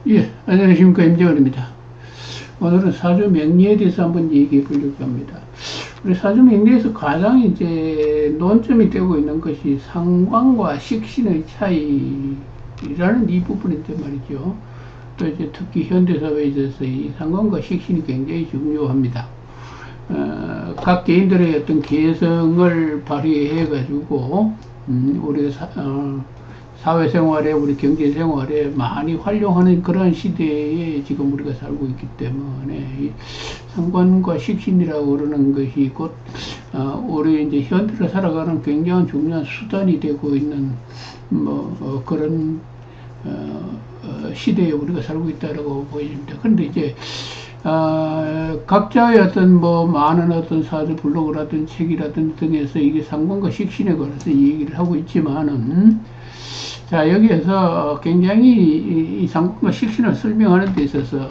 예, 안녕하십니까. 임재원입니다. 오늘은 사주 명리에 대해서 한번 얘기해 보려고 합니다. 우리 사주 명리에서 가장 이제 논점이 되고 있는 것이 상관과 식신의 차이라는 이 부분인데 말이죠. 또 이제 특히 현대사회에 있어서 이 상관과 식신이 굉장히 중요합니다. 각 개인들의 어떤 개성을 발휘해 가지고, 우리 사회생활에, 우리 경제생활에 많이 활용하는 그런 시대에 지금 우리가 살고 있기 때문에 이 상관과 식신이라고 그러는 것이 곧 우리 이제 현대를 살아가는 굉장히 중요한 수단이 되고 있는 그런 시대에 우리가 살고 있다라고 보여집니다. 그런데 이제 각자의 어떤 많은 어떤 사주 블로그라든 책이라든 등에서 이게 상관과 식신에 관해서 얘기를 하고 있지만은, 자, 여기에서 굉장히 이 상관과 식신을 설명하는 데 있어서,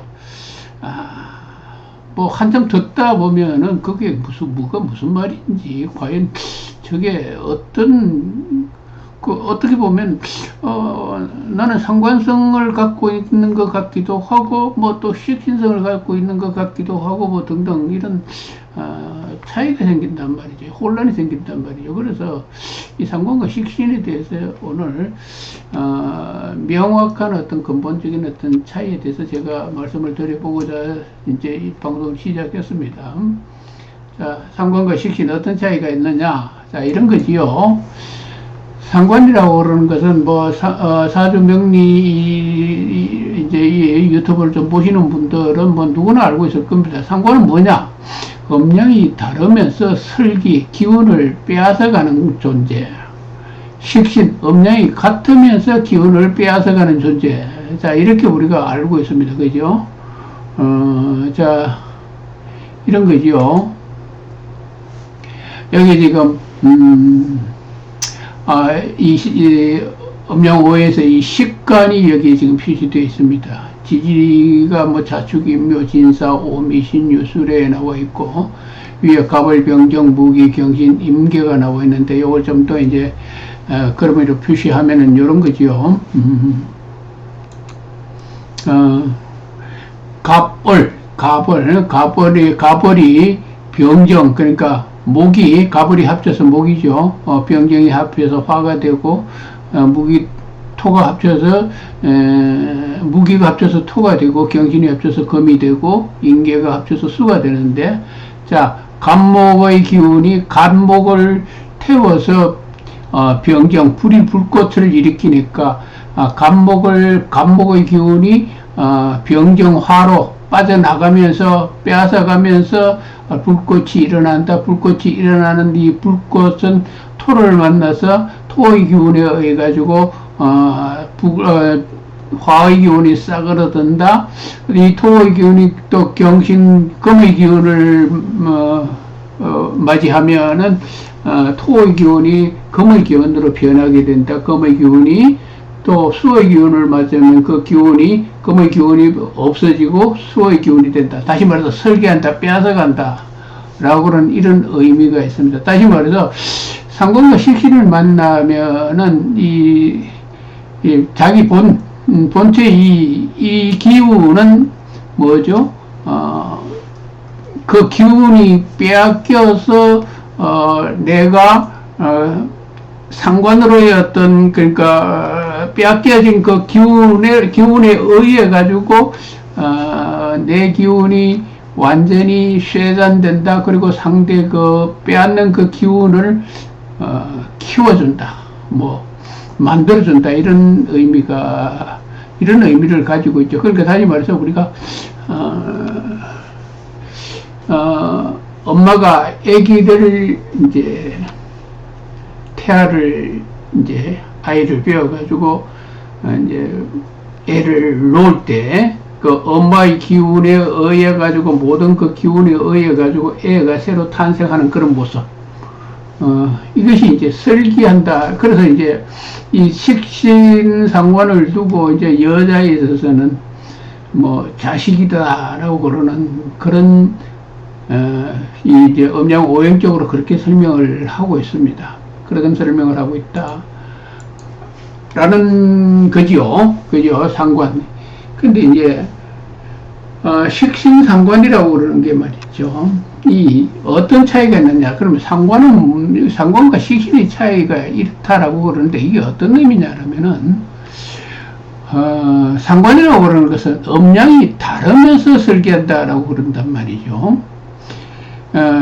한참 듣다 보면은 그게 무슨 말인지, 과연 저게 어떻게 보면, 나는 상관성을 갖고 있는 것 같기도 하고, 또 식신성을 갖고 있는 것 같기도 하고, 등등, 이런, 차이가 생긴단 말이죠. 혼란이 생긴단 말이죠. 그래서 이 상관과 식신에 대해서 오늘, 명확한 어떤 근본적인 어떤 차이에 대해서 제가 말씀을 드려보고자 이제 이 방송을 시작했습니다. 자, 상관과 식신 어떤 차이가 있느냐? 자, 이런 거지요. 상관이라고 그러는 것은 사주 명리 이제 이 유튜브를 좀 보시는 분들은 누구나 알고 있을 겁니다. 상관은 뭐냐? 음양이 다르면서 설기, 기운을 빼앗아가는 존재. 식신, 음양이 같으면서 기운을 빼앗아가는 존재. 자, 이렇게 우리가 알고 있습니다. 그죠? 자, 이런 거지요. 여기 지금, 이 음양 5에서 이 식관이 여기 지금 표시되어 있습니다. 지지가 자축, 임묘, 진사, 오미, 신유, 수레에 나와 있고, 위에 갑을, 병정, 무기, 경신, 임계가 나와 있는데, 요걸 좀 더 이제, 그러므로 표시하면은 요런 거지요. 갑을이 병정, 그러니까 목이, 갑을이 합쳐서 목이죠. 병정이 합쳐서 화가 되고, 토가 합쳐서, 무기가 합쳐서 토가 되고, 경신이 합쳐서 금이 되고, 인계가 합쳐서 수가 되는데, 자, 갑목의 기운이 갑목을 태워서, 병정, 불꽃을 일으키니까, 갑목의 기운이, 병정화로 빠져나가면서, 빼앗아가면서, 불꽃이 일어난다. 불꽃이 일어나는 이 불꽃은 토를 만나서 토의 기운에 의해 가지고 화의 기운이 싸그러든다. 이 토의 기운이 또 경신 금의 기운을 맞이하면은 토의 기운이 금의 기운으로 변하게 된다. 금의 기운이 또 수의 기운을 맞으면 그 기운이, 금의 기운이 없어지고 수의 기운이 된다. 다시 말해서 설계한다, 빼앗아간다. 라고 그런 이런 의미가 있습니다. 다시 말해서 상관과 식신을 만나면은 자기 본체 이 기운은 뭐죠? 그 기운이 빼앗겨서, 내가, 상관으로의 어떤, 그러니까, 빼앗겨진 그 기운에 의해 가지고, 내 기운이 완전히 쇠잔된다. 그리고 상대 빼앗는 그 기운을, 키워준다. 만들어준다. 이런 의미를 가지고 있죠. 그러니까 다시 말해서 우리가, 엄마가 아기를 이제, 태아를 이제 아이를 배워가지고 이제 애를 놓을 때 그 엄마의 기운에 의해 가지고 모든 그 기운에 의해 가지고 애가 새로 탄생하는 그런 모습. 이것이 이제 설기한다. 그래서 이제 이 식신 상관을 두고 이제 여자에 있어서는 자식이다라고 그러는 그런 이제 음양 오행적으로 그렇게 설명을 하고 있습니다. 그런 설명을 하고 있다. 라는 거지요. 상관. 근데 이제 식신상관이라고 그러는 게 말이죠. 이 어떤 차이가 있느냐? 그러면 상관과 식신의 차이가 이렇다라고 그러는데 이게 어떤 의미냐면은 상관이라고 그러는 것은 음양이 다르면서 설계한다라고 그런단 말이죠.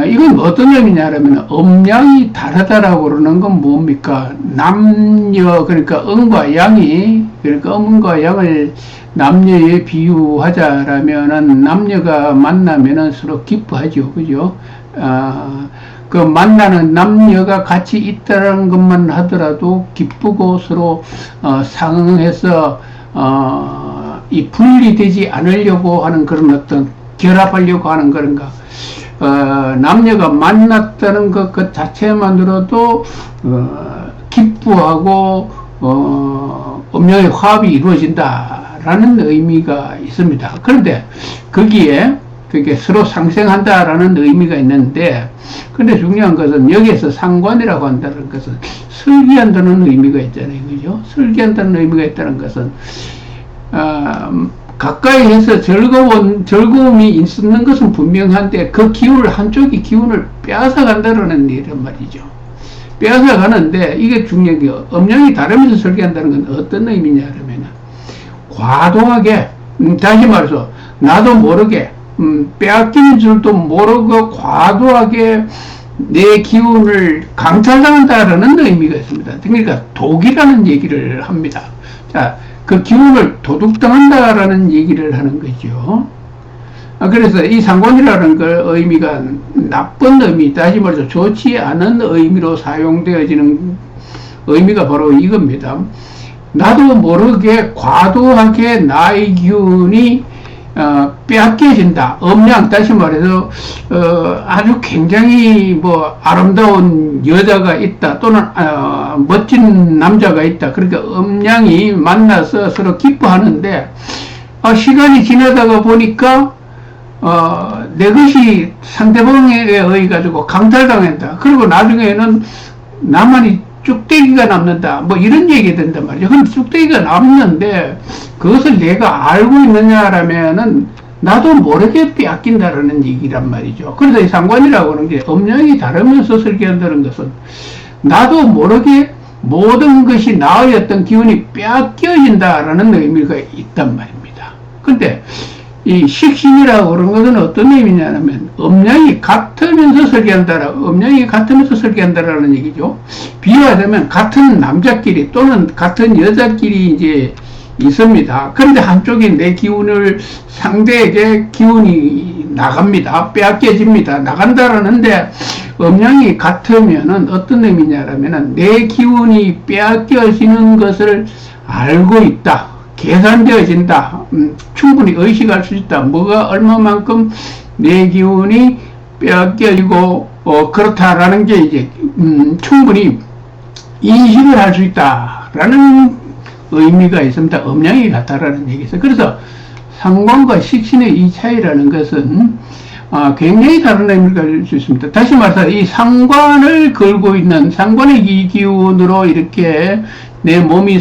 이건 어떤 의미냐면 음양이 다르다라고 그러는 건 뭡니까? 남녀, 그러니까 음과 양이, 그러니까 음과 양을 남녀에 비유하자라면은 남녀가 만나면은 서로 기뻐하죠. 그죠? 그 만나는 남녀가 같이 있다는 것만 하더라도 기쁘고 서로 상응해서 이 분리되지 않으려고 하는 그런 어떤 결합하려고 하는 그런가. 남녀가 만났다는 것 그 자체만으로도 기뻐하고 음양의 화합이 이루어진다라는 의미가 있습니다. 그런데 거기에 그게 서로 상생한다라는 의미가 있는데, 근데 중요한 것은 여기에서 상관이라고 한다는 것은 설계한다는 의미가 있잖아요. 그죠? 설계한다는 의미가 있다는 것은 가까이 해서 즐거움이 있는 것은 분명한데 그 기운을, 한쪽이 기운을 빼앗아 간다는 일이란 말이죠. 빼앗아 가는데 이게 중요한 게 음양이 다르면서 설계한다는 건 어떤 의미냐면 과도하게, 다시 말해서 나도 모르게 빼앗기는 줄도 모르고 과도하게 내 기운을 강탈당한다라는 의미가 있습니다. 그러니까 독이라는 얘기를 합니다. 자, 그 기운을 도둑당한다라는 얘기를 하는 거죠. 그래서 이 상관이라는 그 의미가 나쁜 의미, 다시 말해서 좋지 않은 의미로 사용되어지는 의미가 바로 이겁니다. 나도 모르게 과도하게 나의 기운이 빼앗겨진다. 음양, 다시 말해서 아주 굉장히 뭐 아름다운 여자가 있다, 또는 멋진 남자가 있다. 그러니까 음양이 만나서 서로 기뻐하는데 시간이 지나다가 보니까 내 것이 상대방에 의해 가지고 강탈당한다. 그리고 나중에는 나만이 쭉대기가 남는다. 뭐 이런 얘기가 된단 말이죠. 근데 쭉대기가 남는데 그것을 내가 알고 있느냐라면은 나도 모르게 빼앗긴다라는 얘기란 말이죠. 그래서 이 상관이라고 하는 게 음양이 다르면서 설계한다는 것은 나도 모르게 모든 것이 나의 어떤 기운이 빼앗겨진다라는 의미가 있단 말입니다. 근데 이 식신이라고 그런 것은 어떤 의미냐면 음양이 같으면서 설계한다라는 얘기죠. 비유하자면 같은 남자끼리 또는 같은 여자끼리 이제 있습니다. 그런데 한쪽이 내 기운을 상대에게 기운이 나갑니다. 빼앗겨집니다. 나간다라는데 음양이 같으면은 어떤 의미냐라면은 내 기운이 빼앗겨지는 것을 알고 있다. 계산되어진다. 충분히 의식할 수 있다. 뭐가 얼마만큼 내 기운이 빼앗겨지고 그렇다라는 게 이제 충분히 인식을 할 수 있다라는 의미가 있습니다. 음양이 같다라는 얘기죠. 그래서 상관과 식신의 이 차이라는 것은 굉장히 다른 의미가 될 수 있습니다. 다시 말해서 이 상관을 걸고 있는 상관의 이 기운으로 이렇게 내 몸이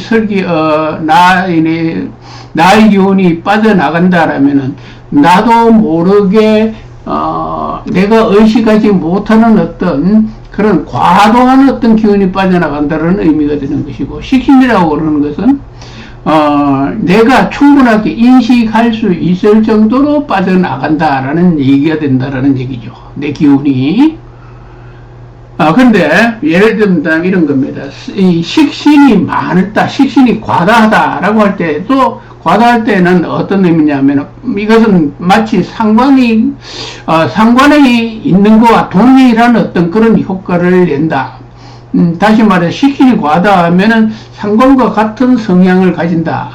나의 기운이 빠져나간다라면은 나도 모르게 내가 의식하지 못하는 어떤 그런 과도한 어떤 기운이 빠져나간다는 의미가 되는 것이고, 식신이라고 그러는 것은 내가 충분하게 인식할 수 있을 정도로 빠져나간다라는 얘기가 된다라는 얘기죠. 내 기운이. 근데 예를 들면 이런 겁니다. 이 식신이 많다, 식신이 과다하다라고 할 때도, 과다할 때는 어떤 의미냐면 이것은 마치 상관에 있는 것과 동일한 어떤 그런 효과를 낸다. 다시 말해 식신이 과다하면은 상관과 같은 성향을 가진다.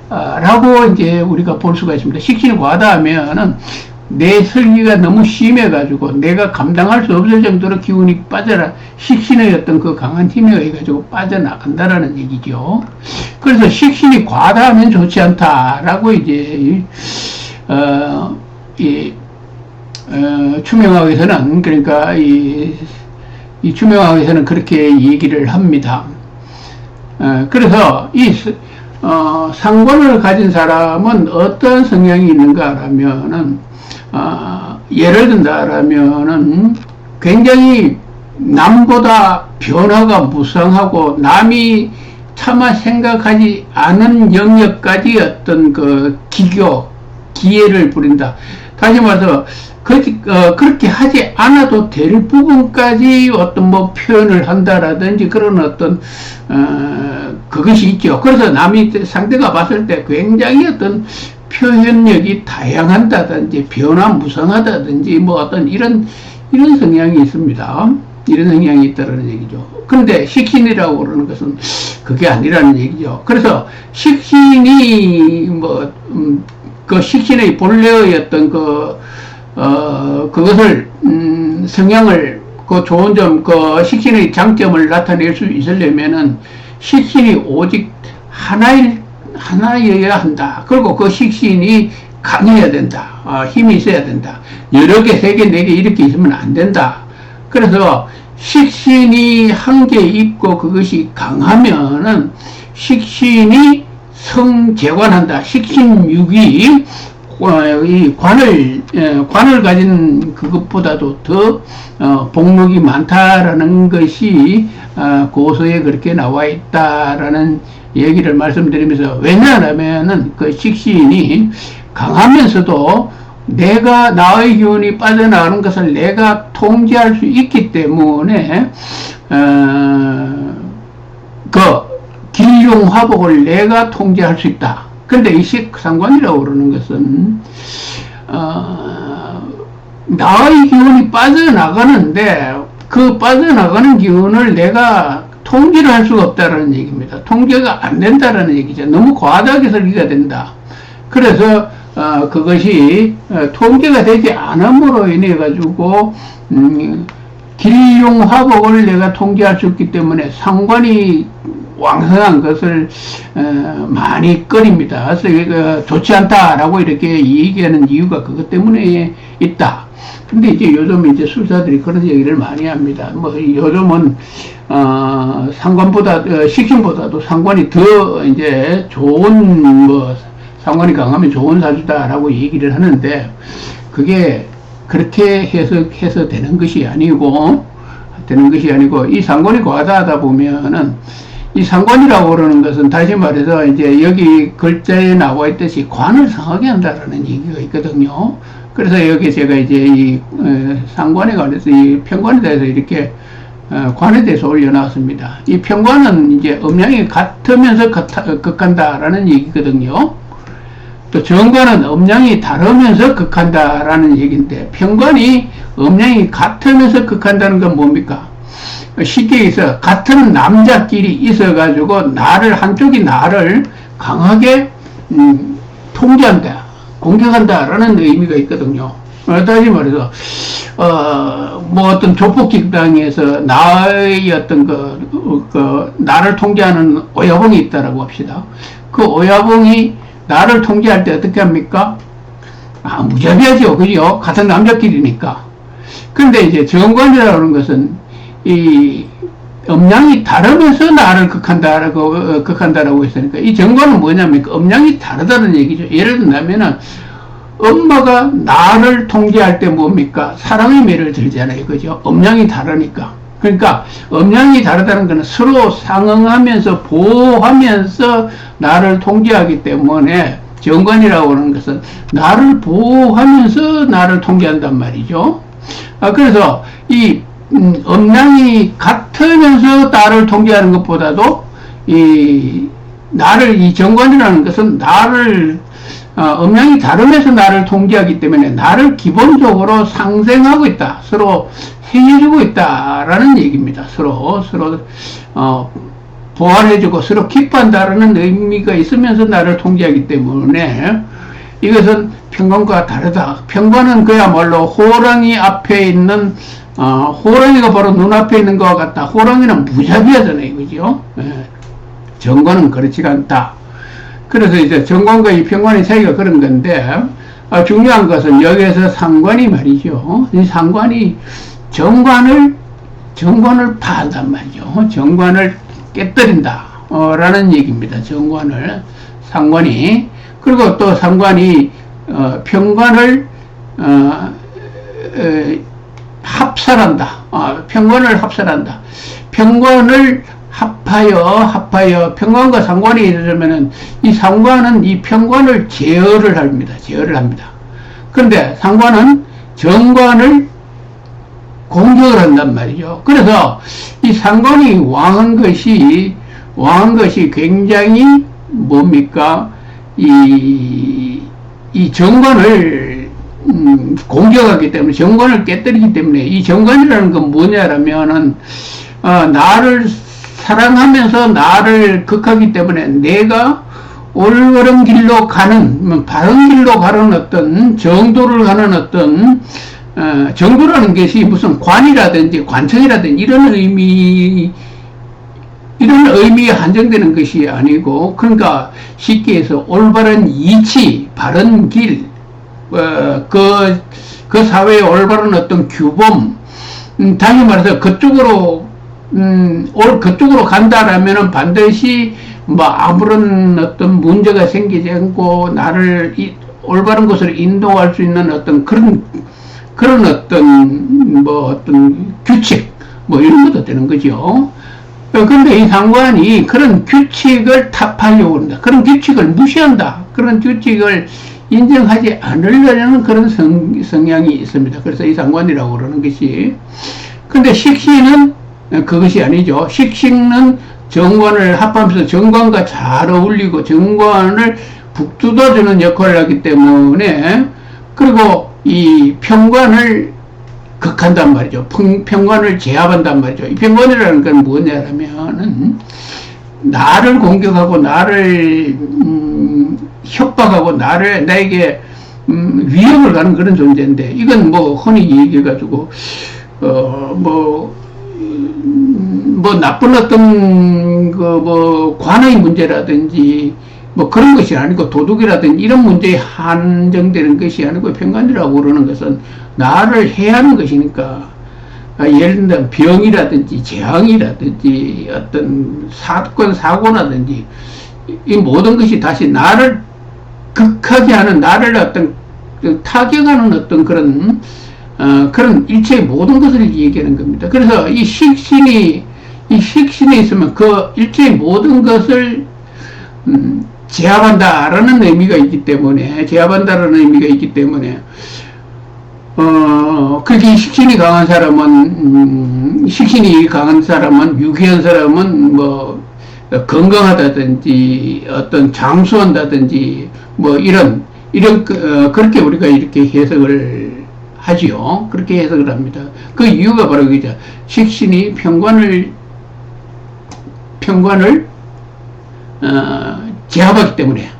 라고 이제 우리가 볼 수가 있습니다. 식신이 과다하면은 내 설기가 너무 심해가지고 내가 감당할 수 없을 정도로 기운이 식신의 어떤 그 강한 힘에 의해가지고 빠져나간다라는 얘기죠. 그래서 식신이 과다하면 좋지 않다라고 이제, 추명학에서는, 그러니까 이 추명학에서는 그렇게 얘기를 합니다. 그래서 상관을 가진 사람은 어떤 성향이 있는가라면은, 예를 든다라면은 굉장히 남보다 변화가 무성하고 남이 차마 생각하지 않은 영역까지 어떤 그 기회를 부린다. 다시 말해서 그렇게 하지 않아도 될 부분까지 어떤 뭐 표현을 한다라든지 그런 어떤 그것이 있죠. 그래서 상대가 봤을 때 굉장히 어떤 표현력이 다양하다든지 변화무성하다든지 뭐 어떤 이런 성향이 있습니다. 이런 성향이 있다는 얘기죠. 그런데 식신이라고 그러는 것은 그게 아니라는 얘기죠. 그래서 식신이 그 식신의 본래의 어떤 그것을 성향을 그 좋은 점, 그 식신의 장점을 나타낼 수 있으려면은 식신이 오직 하나여야 한다. 그리고 그 식신이 강해야 된다. 힘이 있어야 된다. 여러 개, 세 개, 네 개 이렇게 있으면 안 된다. 그래서 식신이 한 개 있고 그것이 강하면은 식신이 성재관한다. 식신육이 이 관을 가진 그것보다도 더 복록이 많다라는 것이 고서에 그렇게 나와 있다라는 얘기를 말씀드리면서, 왜냐하면은 그 식신이 강하면서도 나의 기운이 빠져나가는 것을 내가 통제할 수 있기 때문에 그 길흉화복을 내가 통제할 수 있다. 근데 이 식상관이라고 그러는 것은 나의 기운이 빠져나가는데 그 빠져나가는 기운을 내가 통제를 할 수가 없다라는 얘기입니다. 통제가 안 된다라는 얘기죠. 너무 과다하게 설계가 된다. 그래서 그것이 통제가 되지 않음으로 인해 가지고 길용화복을 내가 통제할 수 있기 때문에 상관이 왕성한 것을 많이 꺼립니다. 그래서 좋지 않다라고 이렇게 얘기하는 이유가 그것 때문에 있다. 근데 이제 요즘 이제 술사들이 그런 얘기를 많이 합니다. 뭐 요즘은 식신보다도 상관이 더 이제 좋은 상관이 강하면 좋은 사주다라고 얘기를 하는데, 그게 그렇게 해서 되는 것이 아니고 이 상관이 과다하다 보면은, 이 상관이라고 그러는 것은 다시 말해서 이제 여기 글자에 나와 있듯이 관을 상하게 한다라는 얘기가 있거든요. 그래서 여기 제가 이제 이 상관에 관해서 이 편관에 대해서 이렇게 관에 대해서 올려놨습니다. 이 편관은 이제 음양이 같으면서 극한다라는 얘기거든요. 또 정관은 음양이 다르면서 극한다라는 얘기인데, 편관이 음양이 같으면서 극한다는 건 뭡니까? 쉽게 해서 같은 남자끼리 있어가지고 한쪽이 나를 강하게 통제한다, 공격한다라는 의미가 있거든요. 다시 말해서 어떤 조폭집단에서 나의 어떤 나를 통제하는 오야봉이 있다라고 합시다. 그 오야봉이 나를 통제할 때 어떻게 합니까? 무자비하죠. 그죠? 같은 남자끼리니까. 근데 이제 정관이라는 것은 이 음양이 다르면서 나를 극한다라고 했으니까, 이 정관은 뭐냐면 음양이 다르다는 얘기죠. 예를 들면은 엄마가 나를 통제할 때 뭡니까? 사랑의 매를 들잖아요. 그죠? 음양이 다르니까. 그러니까 음양이 다르다는 것은 서로 상응하면서 보호하면서 나를 통제하기 때문에, 정관이라고 하는 것은 나를 보호하면서 나를 통제한단 말이죠. 그래서 이 음양이 같으면서 나를 통제하는 것보다도 이 정관이라는 것은 음양이 다르면서 나를 통제하기 때문에 나를 기본적으로 상생하고 있다, 서로 해주고 있다라는 얘기입니다. 서로 보완해주고 서로 기뻐한다라는 의미가 있으면서 나를 통제하기 때문에 이것은 편관과 다르다. 편관은 그야말로 호랑이 앞에 있는 호랑이가 바로 눈앞에 있는 것과 같다. 호랑이는 무자비하잖아요. 그죠? 정관은 그렇지가 않다. 그래서 이제 정관과 이 편관의 차이가 그런 건데, 중요한 것은 여기에서 상관이 말이죠. 이 상관이 정관을 파한단 말이죠. 정관을 깨뜨린다. 라는 얘기입니다. 정관을, 상관이. 그리고 또 상관이, 평관을, 합살한다. 평관을 합살한다. 평관을 합하여, 평관과 상관이 이러면은, 이 상관은 이 평관을 제어를 합니다. 제어를 합니다. 그런데 상관은 정관을 공격을 한단 말이죠. 그래서 이 상관이 왕한 것이 굉장히 뭡니까? 이 정관을 공격하기 때문에, 정관을 깨뜨리기 때문에, 이 정관이라는 건 뭐냐라면은, 나를 사랑하면서 나를 극하기 때문에 내가 올바른 길로 가는, 바른 길로 가는 어떤 정도를 가는 어떤, 정도라는 것이 무슨 관이라든지 관청이라든지 이런 의미에 한정되는 것이 아니고, 그러니까 쉽게 해서 올바른 이치, 바른 길, 그 사회의 올바른 어떤 규범, 다시 말해서 그쪽으로 간다라면은 반드시 뭐 아무런 어떤 문제가 생기지 않고 나를 올바른 곳으로 인도할 수 있는 어떤 그런 어떤 규칙, 뭐 이런 것도 되는 거죠. 근데 이 상관이 그런 규칙을 타파하려고 한다. 그런 규칙을 무시한다. 그런 규칙을 인정하지 않으려는 그런 성향이 있습니다. 그래서 이 상관이라고 그러는 것이. 근데 식신은 그것이 아니죠. 식신은 정관을 합하면서 정관과 잘 어울리고 정관을 북돋아주는 역할을 하기 때문에, 그리고 이 평관을 극한단 말이죠. 평관을 제압한단 말이죠. 이 평관이라는 건 뭐냐면은, 나를 공격하고, 나를, 협박하고, 나에게, 위협을 가는 그런 존재인데, 이건 뭐, 흔히 얘기해가지고, 나쁜 어떤, 관의 문제라든지, 뭐 그런 것이 아니고 도둑이라든지 이런 문제에 한정되는 것이 아니고, 평관이라고 그러는 것은 나를 해하는 것이니까, 예를 들면 병이라든지 재앙이라든지 어떤 사건, 사고라든지 이 모든 것이 다시 나를 극하게 하는, 나를 어떤 타격하는 어떤 그런 일체의 모든 것을 얘기하는 겁니다. 그래서 이 식신이 있으면 그 일체의 모든 것을 제압한다라는 의미가 있기 때문에, 그렇게 식신이 강한 사람은, 유기한 사람은 뭐 건강하다든지 어떤 장수한다든지 뭐 이런 그렇게 우리가 이렇게 해석을 하지요. 그렇게 해석을 합니다. 그 이유가 바로 그죠. 식신이 평관을 제압하기 때문에,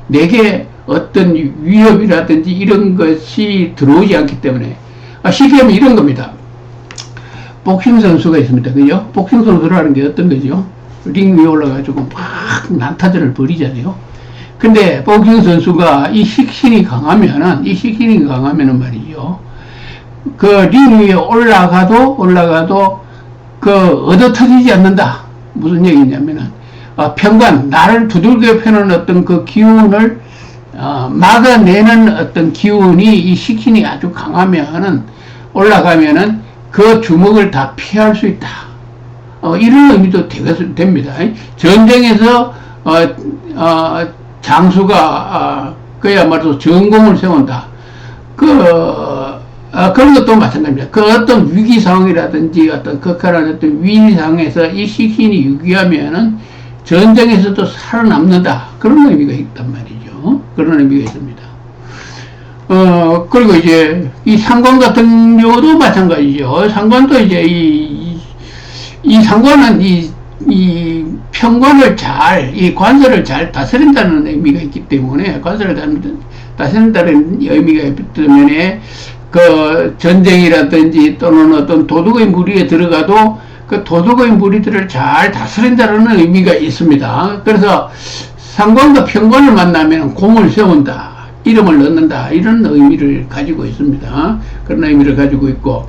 내게 어떤 위협이라든지 이런 것이 들어오지 않기 때문에, 쉽게 하면 이런 겁니다. 복싱 선수가 있습니다. 그죠? 복싱 선수라는 게 어떤 거죠? 링 위에 올라가지고 막 난타전을 벌이잖아요. 근데 복싱 선수가 이 식신이 강하면은 말이죠. 그 링 위에 올라가도 얻어 터지지 않는다. 무슨 얘기냐면은, 평관, 나를 두들겨 패는 어떤 그 기운을 막아내는 어떤 기운이, 이 식신이 아주 강하면은, 올라가면은 그 주먹을 다 피할 수 있다. 이런 의미도 됩니다. 전쟁에서 장수가 그야말로 전공을 세운다. 그런 것도 마찬가지입니다. 그 어떤 위기 상황이라든지 어떤 극한한 어떤 위기 상황에서 이 식신이 유기하면은 전쟁에서도 살아남는다. 그런 의미가 있단 말이죠. 그런 의미가 있습니다. 그리고 이제 이 상관 같은 경우도 마찬가지죠. 상관도 이제 이 상관은 이 평관을 이 관설을 잘 다스린다는 의미가 있기 때문에, 관설을 다스린다는 의미가 있기 때문에, 그 전쟁이라든지 또는 어떤 도둑의 무리에 들어가도 그 도둑의 무리들을 잘 다스린다는 의미가 있습니다. 그래서 상관과 평관을 만나면 공을 세운다, 이름을 넣는다, 이런 의미를 가지고 있습니다. 그런 의미를 가지고 있고,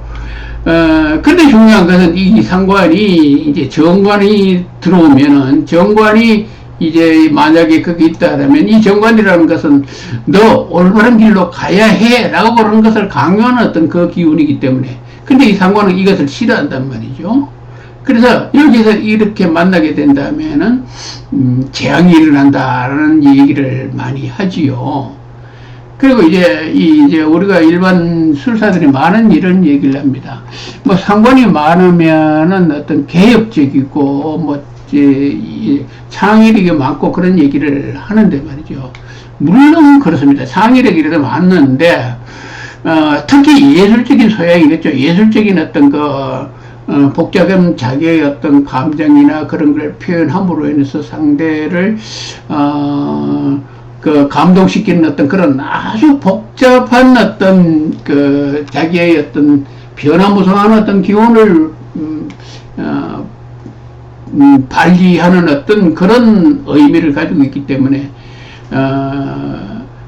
근데 중요한 것은 이 상관이 이제 정관이 들어오면은 정관이 이제 만약에 거기 있다라면 이 정관이라는 것은 너 올바른 길로 가야 해 라고 그런 것을 강요하는 어떤 그 기운이기 때문에 근데 이 상관은 이것을 싫어한단 말이죠. 그래서 여기서 이렇게 만나게 된다면은 재앙이 일어난다라는 얘기를 많이 하지요. 그리고 이제 우리가 일반 술사들이 많은 이런 얘기를 합니다. 뭐 상관이 많으면은 어떤 개혁적이고 뭐 이제 창의력이 많고 그런 얘기를 하는데 말이죠. 물론 그렇습니다. 창의력이 많는데 특히 예술적인 소양이겠죠. 예술적인 어떤 복잡한 자기의 어떤 감정이나 그런 걸 표현함으로 인해서 상대를 감동시키는 어떤 그런 아주 복잡한 어떤 자기의 어떤 변화무쌍한 어떤 기운을 발휘하는 어떤 그런 의미를 가지고 있기 때문에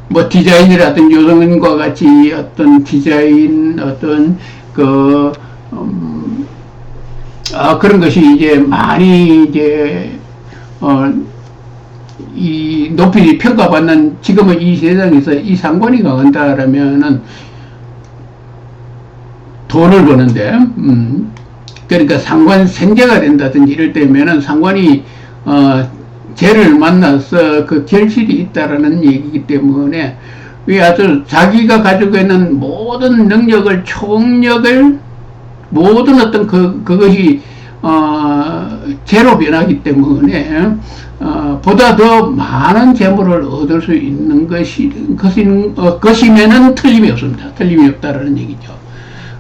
뭐 디자인이라든지 요즘과 같이 어떤 디자인 어떤 그런 것이 이제 많이 이제 이 높이 평가받는 지금은 이 세상에서 이 상관이 강한다라면은 돈을 버는데 그러니까 상관 생재가 된다든지 이럴 때면은 상관이 죄를 만나서 그 결실이 있다라는 얘기이기 때문에 왜 아주 자기가 가지고 있는 모든 능력을 총력을 모든 어떤 그것이 죄로 변하기 때문에 보다 더 많은 재물을 얻을 수 있는 것이면은 틀림이 없습니다. 틀림이 없다라는 얘기죠.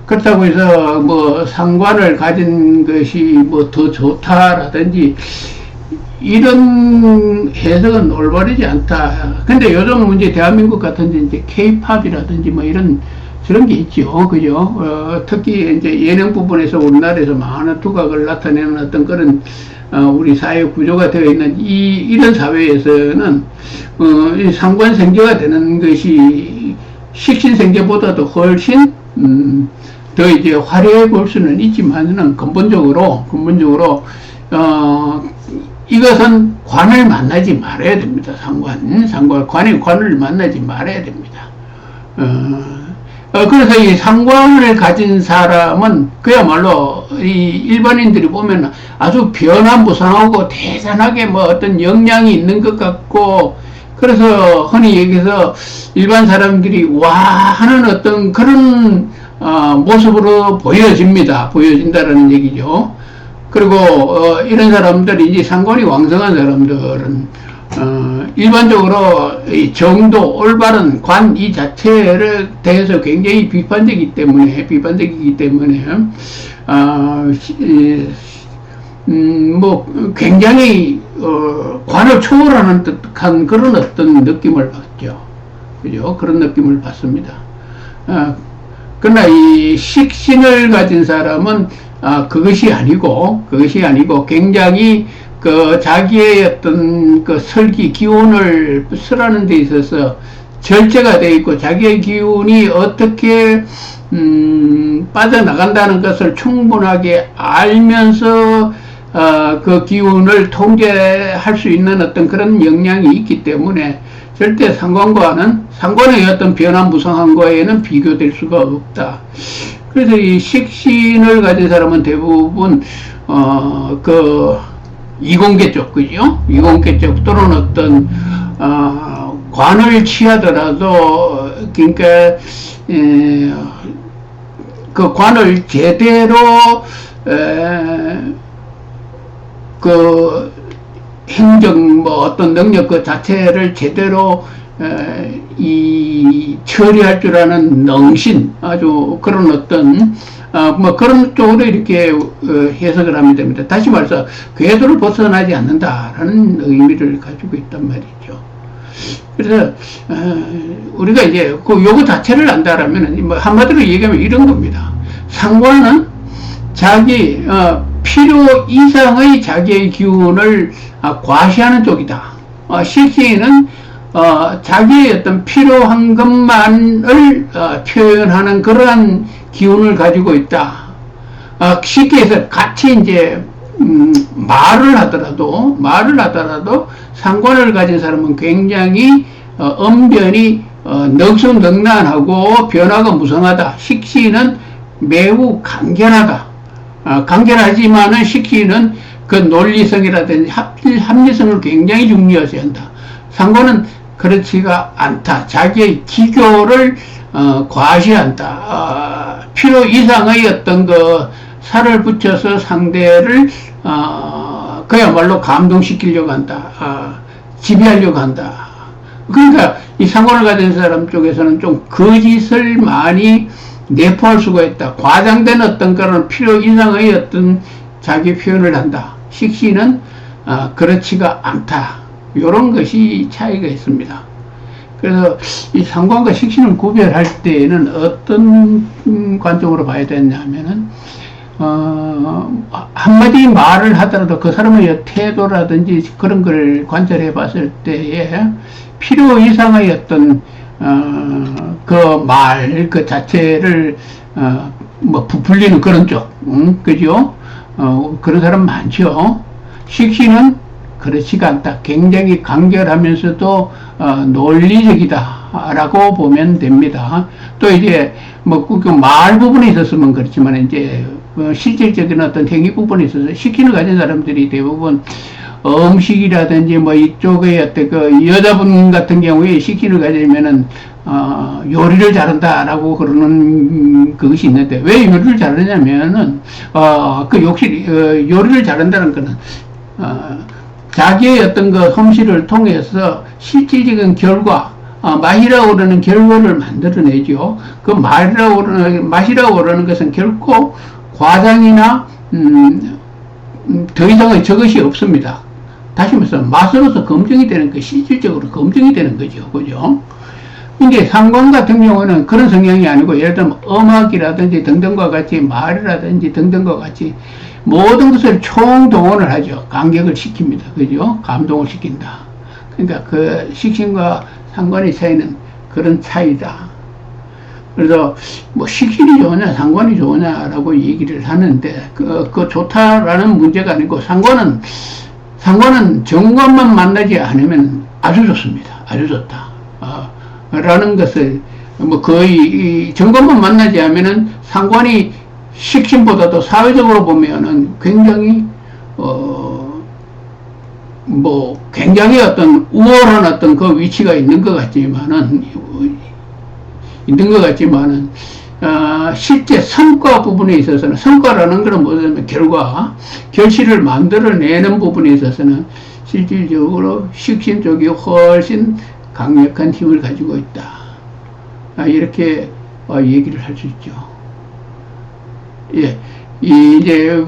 그렇다고 해서 뭐 상관을 가진 것이 뭐 더 좋다라든지 이런 해석은 올바르지 않다. 근데 요즘 이제 대한민국 같은 데 이제 K-팝이라든지 뭐 이런 그런 게 있죠. 그죠? 특히 이제 예능 부분에서 우리나라에서 많은 두각을 나타내는 어떤 그런 우리 사회 구조가 되어 있는 이런 사회에서는 이 상관생재가 되는 것이 식신생재보다도 훨씬 더 이제 화려해 볼 수는 있지만은 근본적으로 이것은 관을 만나지 말아야 됩니다. 관을 만나지 말아야 됩니다. 그래서 이 상관을 가진 사람은 그야말로 이 일반인들이 보면 아주 변화무쌍하고 대단하게 뭐 어떤 역량이 있는 것 같고 그래서 흔히 얘기해서 일반 사람들이 와 하는 어떤 그런 모습으로 보여진다라는 얘기죠. 그리고 이런 사람들이 이제 상관이 왕성한 사람들은 일반적으로 이 정도 올바른 관 이 자체를 대해서 굉장히 비판적이기 때문에 뭐 굉장히 관을 초월하는 듯한 그런 어떤 느낌을 받죠. 그죠? 그런 느낌을 받습니다. 그러나 이 식신을 가진 사람은 그것이 아니고 굉장히 자기의 어떤 설기 기운을 쓰라는 데 있어서 절제가 되어 있고 자기의 기운이 어떻게 빠져나간다는 것을 충분하게 알면서 그 기운을 통제할 수 있는 어떤 그런 역량이 있기 때문에 절대 상관의 어떤 변화무쌍한 거에는 비교될 수가 없다. 그래서 이 식신을 가진 사람은 대부분 이공계 쪽, 그죠? 이공계 쪽 또는 어떤 관을 취하더라도 그러니까 그 관을 제대로 그 행정 뭐 어떤 능력 그 자체를 제대로 처리할 줄 아는 능신 아주 그런 어떤 뭐 그런 쪽으로 이렇게 해석을 하면 됩니다. 다시 말해서 궤도를 벗어나지 않는다라는 의미를 가지고 있단 말이죠. 그래서 우리가 이제 그 요거 자체를 안다라면 뭐 한마디로 얘기하면 이런 겁니다. 상관은 자기 필요 이상의 자기의 기운을 과시하는 쪽이다. 식신은 자기의 어떤 필요한 것만을 표현하는 그러한 기운을 가지고 있다. 쉽게 해서 같이 이제 말을 하더라도 상관을 가진 사람은 굉장히 언변이 넉수넉란하고 변화가 무성하다. 식신은 매우 간결하다. 간결하지만은 식신은 그 논리성이라든지 합리성을 굉장히 중요시 한다. 상관은 그렇지가 않다. 자기의 기교를 과시한다. 필요 이상의 어떤 그 살을 붙여서 상대를 그야말로 감동시키려고 한다. 지배하려고 한다. 그러니까 이 상관을 가진 사람 쪽에서는 좀 거짓을 많이 내포할 수가 있다. 과장된 어떤 그런 필요 이상의 어떤 자기 표현을 한다. 식신은 그렇지가 않다. 이런 것이 차이가 있습니다. 그래서 이 상관과 식신을 구별할 때에는 어떤 관점으로 봐야 되냐면은 한마디 말을 하더라도 그 사람의 태도라든지 그런 걸 관찰해 봤을 때에 필요 이상의 어떤 그 말 그 자체를 뭐 부풀리는 그런 쪽, 그죠? 그런 사람 많죠. 식신은 그렇지가 않다. 굉장히 간결하면서도 논리적이다라고 보면 됩니다. 또 이제 뭐 그 말 부분에 있었으면 그렇지만 이제 실질적인 어떤 행위 부분에 있어서 식신을 가진 사람들이 대부분 음식이라든지 뭐 이쪽의 어떤 그 여자분 같은 경우에 식신을 가지면은 요리를 잘한다라고 그러는 그것이 있는데 왜 요리를 잘하냐면은 그 욕실 요리를 잘한다는 거는 자기의 어떤 그 솜씨를 통해서 실질적인 결과 맛이라고 그러는 결과를 만들어내죠. 그 맛이라고 그러는 것은 결코 과장이나 더 이상의 저것이 없습니다. 다시 말해서 맛으로서 검증이 되는 거, 실질적으로 검증이 되는 거죠. 그죠? 이제 상관 같은 경우는 그런 성향이 아니고, 예를 들면 음악이라든지 등등과 같이 말이라든지 등등과 같이 모든 것을 총동원을 하죠. 감격을 시킵니다. 그죠? 감동을 시킨다. 그러니까 그 식신과 상관의 차이는 그런 차이다. 그래서 뭐 식신이 좋으냐 상관이 좋으냐라고 얘기를 하는데 그 좋다라는 문제가 아니고 상관은 정관만 만나지 않으면 아주 좋습니다. 아주 좋다. 라는 것을 뭐 거의 정관만 만나지 않으면은 상관이 식신보다도 사회적으로 보면은 굉장히 뭐 굉장히 어떤 우월한 어떤 그 위치가 있는 것 같지만은 실제 성과 부분에 있어서는 성과라는 것은 뭐냐면 결실을 만들어내는 부분에 있어서는 실질적으로 식신 쪽이 훨씬 강력한 힘을 가지고 있다. 이렇게 얘기를 할 수 있죠. 예, 이제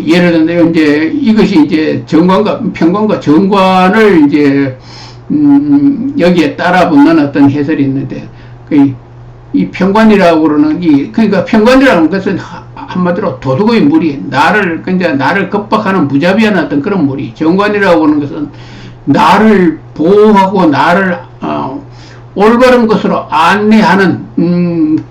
예를 들면 이제 이것이 이제 정관과 편관과 정관을 이제 여기에 따라 붙는 어떤 해설이 있는데 이 편관이라고 그러는 그러니까 편관이라는 것은 한마디로 도둑의 무리, 나를 겁박하는 무자비한 어떤 그런 무리. 정관이라고 하는 것은 나를 보호하고 나를 올바른 것으로 안내하는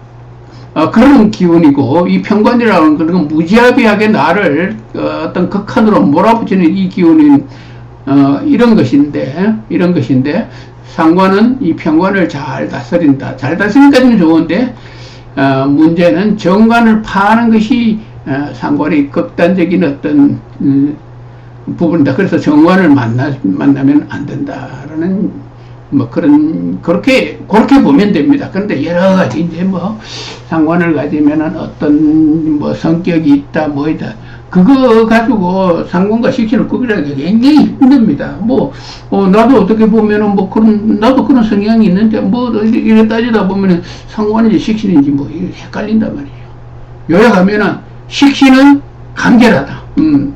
그런 기운이고, 이 편관이라는 것은 무자비하게 나를 어떤 극한으로 몰아붙이는 이 기운인 이런 것인데 상관은 이 편관을 잘 다스린다. 잘 다스리기까지는 좋은데 문제는 정관을 파하는 것이 상관의 극단적인 어떤 부분이다. 그래서 정관을 만나면 안 된다라는 뭐 그렇게 보면 됩니다. 그런데 여러 가지 이제 뭐 상관을 가지면은 어떤 뭐 성격이 있다 뭐이다 그거 가지고 상관과 식신을 구별하기가 굉장히 힘듭니다. 나도 어떻게 보면은 나도 그런 성향이 있는데 이래 따지다 보면은 상관인지 식신인지 헷갈린단 말이에요. 요약하면은 식신은 간결하다.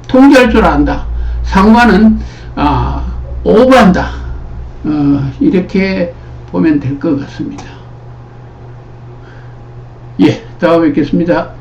통제할 줄 안다. 상관은 오버한다. 이렇게 보면 될 것 같습니다. 예, 다음에 뵙겠습니다.